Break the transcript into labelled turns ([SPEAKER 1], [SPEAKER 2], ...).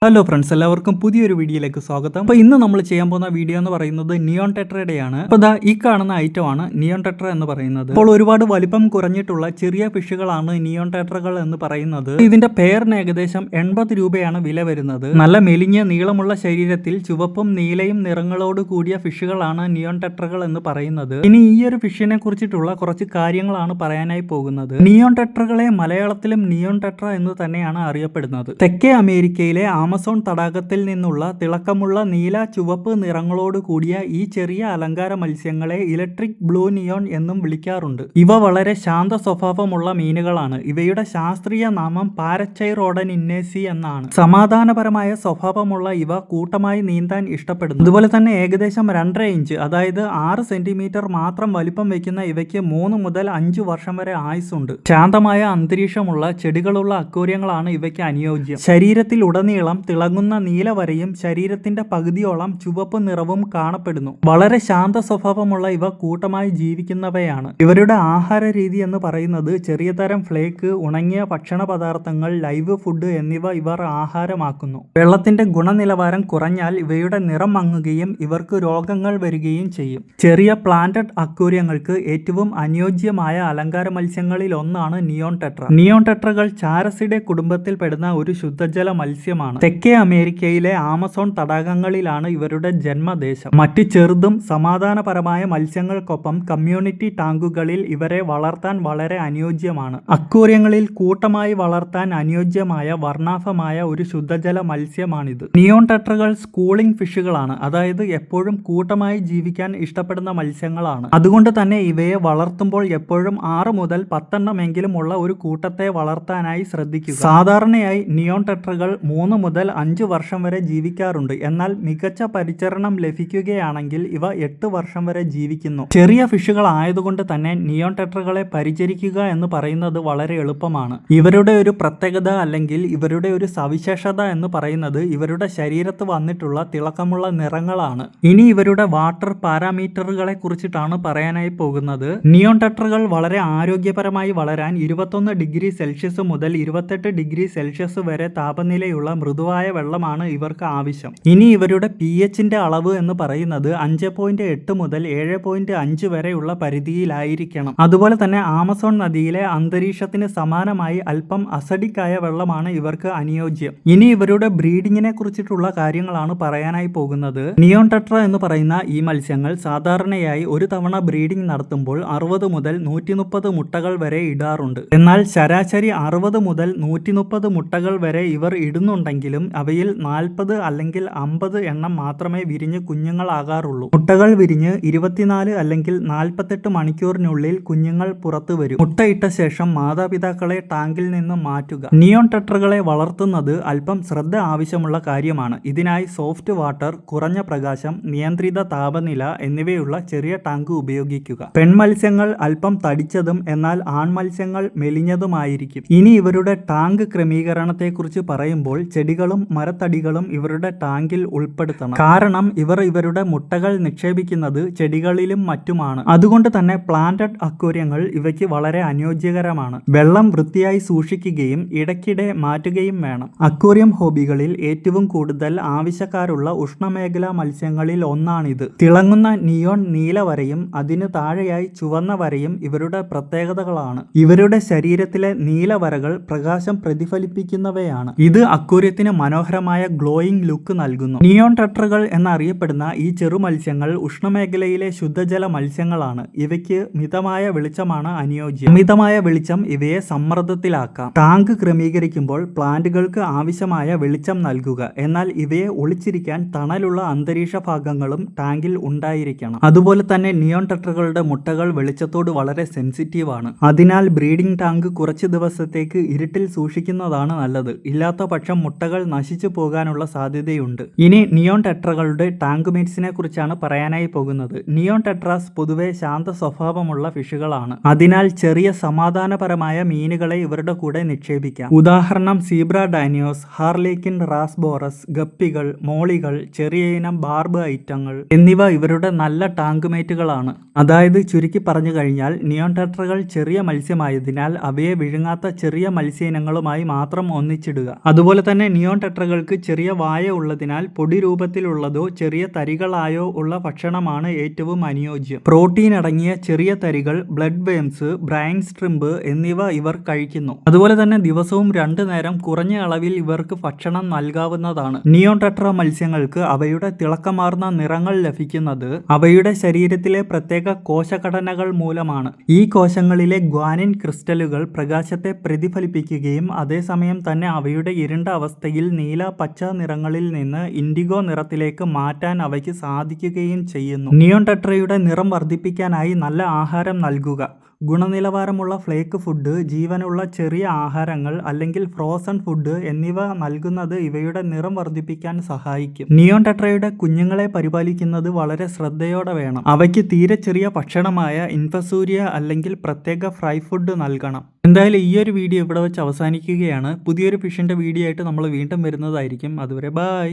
[SPEAKER 1] Hello friends, എല്ലാവർക്കും പുതിയൊരു വീഡിയോയിലേക്ക് സ്വാഗതം. അപ്പോൾ ഇന്ന് നമ്മൾ ചെയ്യാൻ പോകുന്ന വീഡിയോ എന്ന് പറയുന്നത് നിയോൺ ടെട്രയുടെയാണ്. അപ്പോൾ ഈ കാണുന്ന ഐറ്റമാണ് നിയോൺ ടെട്ര എന്ന് പറയുന്നത്. അപ്പോൾ ഒരുപാട് വലിപ്പം കുറഞ്ഞിട്ടുള്ള ചെറിയ ഫിഷുകളാണ് നിയോൺ ടെട്രകൾ എന്ന് പറയുന്നത്. ഇതിന്റെ പെയറിന് ഏകദേശം 80 രൂപയാണ് വില വരുന്നത്. നല്ല മെലിഞ്ഞ നീളമുള്ള ശരീരത്തിൽ ചുവപ്പും നീലയും നിറങ്ങളോട് കൂടിയ ഫിഷുകളാണ് നിയോൺ ടെട്രകൾ എന്ന് പറയുന്നത്. ഇനി ഈ ഒരു ഫിഷിനെ കുറിച്ചിട്ടുള്ള കുറച്ച് കാര്യങ്ങളാണ് പറയാനായി പോകുന്നത്. നിയോൺ ടെട്രകളെ മലയാളത്തിലും നിയോൺ ടെട്ര എന്ന് തന്നെയാണ് അറിയപ്പെടുന്നത്. തെക്കേ അമേരിക്കയിലെ ആമസോൺ തടാകത്തിൽ നിന്നുള്ള തിളക്കമുള്ള നീല ചുവപ്പ് നിറങ്ങളോട് കൂടിയ ഈ ചെറിയ അലങ്കാര മത്സ്യങ്ങളെ ഇലക്ട്രിക് ബ്ലൂ നിയോൺ എന്നും വിളിക്കാറുണ്ട്. ഇവ വളരെ ശാന്ത സ്വഭാവമുള്ള മീനുകളാണ്. ഇവയുടെ ശാസ്ത്രീയ നാമം പാരച്ചൈറോഡനിന്നേസി എന്നാണ്. സമാധാനപരമായ സ്വഭാവമുള്ള ഇവ കൂട്ടമായി നീന്താൻ ഇഷ്ടപ്പെടുന്നു. അതുപോലെ തന്നെ ഏകദേശം 2.5 ഇഞ്ച് അതായത് 6 സെന്റിമീറ്റർ മാത്രം വലിപ്പം വയ്ക്കുന്ന ഇവയ്ക്ക് 3 മുതൽ 5 വർഷം വരെ ആയുസ്സുണ്ട്. ശാന്തമായ അന്തരീക്ഷമുള്ള ചെടികളുള്ള അക്വേറിയങ്ങളാണ് ഇവയ്ക്ക് അനുയോജ്യം. ശരീരത്തിൽ ഉടനീളം തിളങ്ങുന്ന നീല വരയും ശരീരത്തിന്റെ പകുതിയോളം ചുവപ്പ് നിറവും കാണപ്പെടുന്നു. വളരെ ശാന്ത സ്വഭാവമുള്ള ഇവ കൂട്ടമായി ജീവിക്കുന്നവയാണ്. ഇവരുടെ ആഹാര രീതി എന്ന് പറയുന്നത് ചെറിയ തരം ഫ്ലേക്ക്, ഉണങ്ങിയ ഭക്ഷണ പദാർത്ഥങ്ങൾ, ലൈവ് ഫുഡ് എന്നിവ ഇവർ ആഹാരമാക്കുന്നു. വെള്ളത്തിന്റെ ഗുണനിലവാരം കുറഞ്ഞാൽ ഇവയുടെ നിറം മങ്ങുകയും ഇവർക്ക് രോഗങ്ങൾ വരികയും ചെയ്യും. ചെറിയ പ്ലാന്റഡ് അക്വേറിയങ്ങൾക്ക് ഏറ്റവും അനുയോജ്യമായ അലങ്കാര മത്സ്യങ്ങളിൽ ഒന്നാണ് നിയോൺ ടെട്ര. നിയോൺ ടെട്രകൾ ചാരസിഡെ കുടുംബത്തിൽപ്പെടുന്ന ഒരു ശുദ്ധജല മത്സ്യമാണ്. തെക്കേ അമേരിക്കയിലെ ആമസോൺ തടാകങ്ങളിലാണ് ഇവരുടെ ജന്മദേശം. മറ്റ് ചെറുതും സമാധാനപരമായ മത്സ്യങ്ങൾക്കൊപ്പം കമ്മ്യൂണിറ്റി ടാങ്കുകളിൽ ഇവരെ വളർത്താൻ വളരെ അനുയോജ്യമാണ്. അക്വേറിയങ്ങളിൽ കൂട്ടമായി വളർത്താൻ അനുയോജ്യമായ വർണ്ണാഭമായ ഒരു ശുദ്ധജല മത്സ്യമാണിത്. നിയോൺ ടെട്രകൾ സ്കൂളിംഗ് ഫിഷുകളാണ്, അതായത് എപ്പോഴും കൂട്ടമായി ജീവിക്കാൻ ഇഷ്ടപ്പെടുന്ന മത്സ്യങ്ങളാണ്. അതുകൊണ്ട് തന്നെ ഇവയെ വളർത്തുമ്പോൾ എപ്പോഴും 6 മുതൽ 10 എണ്ണമെങ്കിലും ഉള്ള ഒരു കൂട്ടത്തെ വളർത്താനായി ശ്രദ്ധിക്കുക. സാധാരണയായി നിയോൺ ടെട്രകൾ 3 മുതൽ 5 വർഷം വരെ ജീവിക്കാറുണ്ട്. എന്നാൽ മികച്ച പരിചരണം ലഭിക്കുകയാണെങ്കിൽ ഇവ 8 വർഷം വരെ ജീവിക്കുന്നു. ചെറിയ ഫിഷുകൾ ആയതുകൊണ്ട് തന്നെ നിയോൺ ടെട്രകളെ പരിചരിക്കുക എന്ന് പറയുന്നത് വളരെ എളുപ്പമാണ്. ഇവരുടെ ഒരു പ്രത്യേകത അല്ലെങ്കിൽ ഇവരുടെ ഒരു സവിശേഷത എന്ന് പറയുന്നത് ഇവരുടെ ശരീരത്ത് വന്നിട്ടുള്ള തിളക്കമുള്ള നിറങ്ങളാണ്. ഇനി ഇവരുടെ വാട്ടർ പാരാമീറ്ററുകളെ കുറിച്ചിട്ടാണ് പറയാനായി പോകുന്നത്. നിയോൺ ടെട്രകൾ വളരെ ആരോഗ്യപരമായി വളരാൻ 21 ഡിഗ്രി സെൽഷ്യസ് മുതൽ 28 ഡിഗ്രി സെൽഷ്യസ് വരെ താപനിലയുള്ള മൃദുവായ വെള്ളമാണ് ഇവർക്ക് ആവശ്യം. ഇനി ഇവരുടെ pHന്റെ അളവ് എന്ന് പറയുന്നത് 5.8 മുതൽ 7.5 വരെയുള്ള പരിധിയിലായിരിക്കണം. അതുപോലെ തന്നെ ആമസോൺ നദിയിലെ അന്തരീക്ഷത്തിന് സമാനമായി അല്പം അസഡിക്കായ വെള്ളമാണ് ഇവർക്ക് അനുയോജ്യം. ഇനി ഇവരുടെ ബ്രീഡിങ്ങിനെ കുറിച്ചിട്ടുള്ള കാര്യങ്ങളാണ് പറയാനായി പോകുന്നത്. നിയോൺ ടെട്ര എന്ന് പറയുന്ന ഈ മത്സ്യങ്ങൾ സാധാരണയായി ഒരു തവണ ബ്രീഡിംഗ് നടത്തുമ്പോൾ 60 മുതൽ 130 മുട്ടകൾ വരെ ഇടാറുണ്ട്. എന്നാൽ ശരാശരി 60 മുതൽ 130 മുട്ടകൾ വരെ ഇവർ ഇടുന്നുണ്ടെങ്കിലും അവയിൽ 40 അല്ലെങ്കിൽ 50 എണ്ണം മാത്രമേ വിരിഞ്ഞ് കുഞ്ഞുങ്ങളാകാറുള്ളൂ. മുട്ടകൾ വിരിഞ്ഞ് 24 അല്ലെങ്കിൽ 48 മണിക്കൂറിനുള്ളിൽ കുഞ്ഞുങ്ങൾ പുറത്തു വരും. മുട്ടയിട്ട ശേഷം മാതാപിതാക്കളെ ടാങ്കിൽ നിന്ന് മാറ്റുക. നിയോൺ ടെട്രകളെ വളർത്തുന്നത് അല്പം ശ്രദ്ധ ആവശ്യമുള്ള കാര്യമാണ്. ഇതിനായി സോഫ്റ്റ് വാട്ടർ, കുറഞ്ഞ പ്രകാശം, നിയന്ത്രിത താപനില എന്നിവയുള്ള ചെറിയ ടാങ്ക് ഉപയോഗിക്കുക. പെൺമത്സ്യങ്ങൾ അല്പം തടിച്ചതും എന്നാൽ ആൺമത്സ്യങ്ങൾ മെലിഞ്ഞതുമായിരിക്കും. ഇനി ഇവരുടെ ടാങ്ക് ക്രമീകരണത്തെക്കുറിച്ച് പറയുമ്പോൾ ചെടികളും മരത്തടികളും ഇവരുടെ ടാങ്കിൽ ഉൾപ്പെടുത്തണം. കാരണം ഇവർ ഇവരുടെ മുട്ടകൾ നിക്ഷേപിക്കുന്നത് ചെടികളിലും മറ്റുമാണ്. അതുകൊണ്ട് തന്നെ പ്ലാന്റഡ് അക്വേറിയങ്ങൾ ഇവയ്ക്ക് വളരെ അനുയോജ്യകരമാണ്. വെള്ളം വൃത്തിയായി സൂക്ഷിക്കുകയും ഇടയ്ക്കിടെ മാറ്റുകയും വേണം. അക്വേറിയം ഹോബികളിൽ ഏറ്റവും കൂടുതൽ ആവശ്യക്കാരുള്ള ഉഷ്ണമേഖലാ മത്സ്യങ്ങളിൽ ഒന്നാണിത്. തിളങ്ങുന്ന നിയോൺ നീല വരയും അതിന് താഴെയായി ചുവന്ന വരയും ഇവരുടെ പ്രത്യേകതകളാണ്. ഇവരുടെ ശരീരത്തിലെ നീല വരകൾ പ്രകാശം പ്രതിഫലിപ്പിക്കുന്നവയാണ്. ഇത് അക്വേറിയത്തിന് മനോഹരമായ ഗ്ലോയിങ് ലുക്ക് നൽകുന്നു. നിയോൺ ടെട്രകൾ എന്നറിയപ്പെടുന്ന ഈ ചെറു മത്സ്യങ്ങൾ ഉഷ്ണമേഖലയിലെ ശുദ്ധജല മത്സ്യങ്ങളാണ്. ഇവയ്ക്ക് മിതമായ വെളിച്ചമാണ് അനുയോജ്യം. മിതമായ വെളിച്ചം ഇവയെ സമ്മർദ്ദത്തിലാക്കാം. ടാങ്ക് ക്രമീകരിക്കുമ്പോൾ പ്ലാന്റുകൾക്ക് ആവശ്യമായ വെളിച്ചം നൽകുക. എന്നാൽ ഇവയെ ഒളിച്ചിരിക്കാൻ തണലുള്ള അന്തരീക്ഷ ഭാഗങ്ങളും ടാങ്കിൽ ഉണ്ടായിരിക്കണം. അതുപോലെ തന്നെ നിയോൺ ടെട്രകളുടെ മുട്ടകൾ വെളിച്ചത്തോട് വളരെ സെൻസിറ്റീവ് ആണ്. അതിനാൽ ബ്രീഡിംഗ് ടാങ്ക് കുറച്ച് ദിവസത്തേക്ക് ഇരുട്ടിൽ സൂക്ഷിക്കുന്നതാണ് നല്ലത്. ഇല്ലാത്ത പക്ഷം മുട്ടകൾ നശിച്ചു പോകാനുള്ള സാധ്യതയുണ്ട്. ഇനി നിയോൺ ടെട്രകളുടെ ടാങ്ക് മേറ്റ്സിനെ കുറിച്ചാണ് പറയാനായി പോകുന്നത്. നിയോൺ ടെട്രാസ് പൊതുവെ ശാന്ത സ്വഭാവമുള്ള ഫിഷുകളാണ്. അതിനാൽ ചെറിയ സമാധാനപരമായ മീനുകളെ ഇവരുടെ കൂടെ നിക്ഷേപിക്കാം. ഉദാഹരണം സീബ്ര ഡാനിയോസ്, ഹാർലേക്കിൻ റാസ്ബോറസ്, ഗപ്പികൾ, മോളികൾ, ചെറിയ ഇനം ബാർബ് ഐറ്റങ്ങൾ എന്നിവ ഇവരുടെ നല്ല ടാങ്ക് മേറ്റുകളാണ്. അതായത് ചുരുക്കി പറഞ്ഞു കഴിഞ്ഞാൽ നിയോൺ ടെട്രകൾ ചെറിയ മത്സ്യമായതിനാൽ അവയെ വിഴുങ്ങാത്ത ചെറിയ മത്സ്യ ഇനങ്ങളുമായി മാത്രം ഒന്നിച്ചിടുക. അതുപോലെ തന്നെ നിയോൺ നിയോൺ ടെട്രകൾക്ക് ചെറിയ വായ ഉള്ളതിനാൽ പൊടി രൂപത്തിലുള്ളതോ ചെറിയ തരികളായോ ഉള്ള ഭക്ഷണമാണ് ഏറ്റവും അനുയോജ്യം. പ്രോട്ടീൻ അടങ്ങിയ ചെറിയ തരികൾ, ബ്ലഡ് വേംസ്, ബ്രൈൻ സ്ട്രിംബ് എന്നിവ ഇവർ കഴിക്കുന്നു. അതുപോലെ തന്നെ ദിവസവും 2 നേരം കുറഞ്ഞ അളവിൽ ഇവർക്ക് ഭക്ഷണം നൽകാവുന്നതാണ്. നിയോൺ ടെട്ര മത്സ്യങ്ങൾക്ക് അവയുടെ തിളക്കമാർന്ന നിറങ്ങൾ ലഭിക്കുന്നത് അവയുടെ ശരീരത്തിലെ പ്രത്യേക കോശഘടനകൾ മൂലമാണ്. ഈ കോശങ്ങളിലെ ഗ്വാനിൻ ക്രിസ്റ്റലുകൾ പ്രകാശത്തെ പ്രതിഫലിപ്പിക്കുകയും അതേസമയം തന്നെ അവയുടെ ഇരുണ്ട അവസ്ഥയിൽ നീല, പച്ച നിറങ്ങളിൽ നിന്ന് ഇൻഡിഗോ നിറത്തിലേക്ക് മാറ്റാൻ അവയ്ക്ക് സാധിക്കുകയും ചെയ്യുന്നു. നിയോൺ ടെട്രയുടെ നിറം വർദ്ധിപ്പിക്കാനായി നല്ല ആഹാരം നൽകുക. ഗുണനിലവാരമുള്ള ഫ്ലേക്ക് ഫുഡ്, ജീവനുള്ള ചെറിയ ആഹാരങ്ങൾ അല്ലെങ്കിൽ ഫ്രോസൺ ഫുഡ് എന്നിവ നൽകുന്നത് ഇവയുടെ നിറം വർദ്ധിപ്പിക്കാൻ സഹായിക്കും. നിയോൺ ടെട്രയുടെ കുഞ്ഞുങ്ങളെ പരിപാലിക്കുന്നത് വളരെ ശ്രദ്ധയോടെ വേണം. അവയ്ക്ക് തീരെ ചെറിയ ഭക്ഷണമായ ഇൻഫസൂരിയ അല്ലെങ്കിൽ പ്രത്യേക ഫ്രൈ ഫുഡ് നൽകണം. എന്തായാലും ഈ ഒരു വീഡിയോ ഇവിടെ വെച്ച് അവസാനിക്കുകയാണ്. പുതിയൊരു ഫിഷിൻ്റെ വീഡിയോ ആയിട്ട് നമ്മൾ വീണ്ടും വരുന്നതായിരിക്കും. അതുവരെ ബൈ.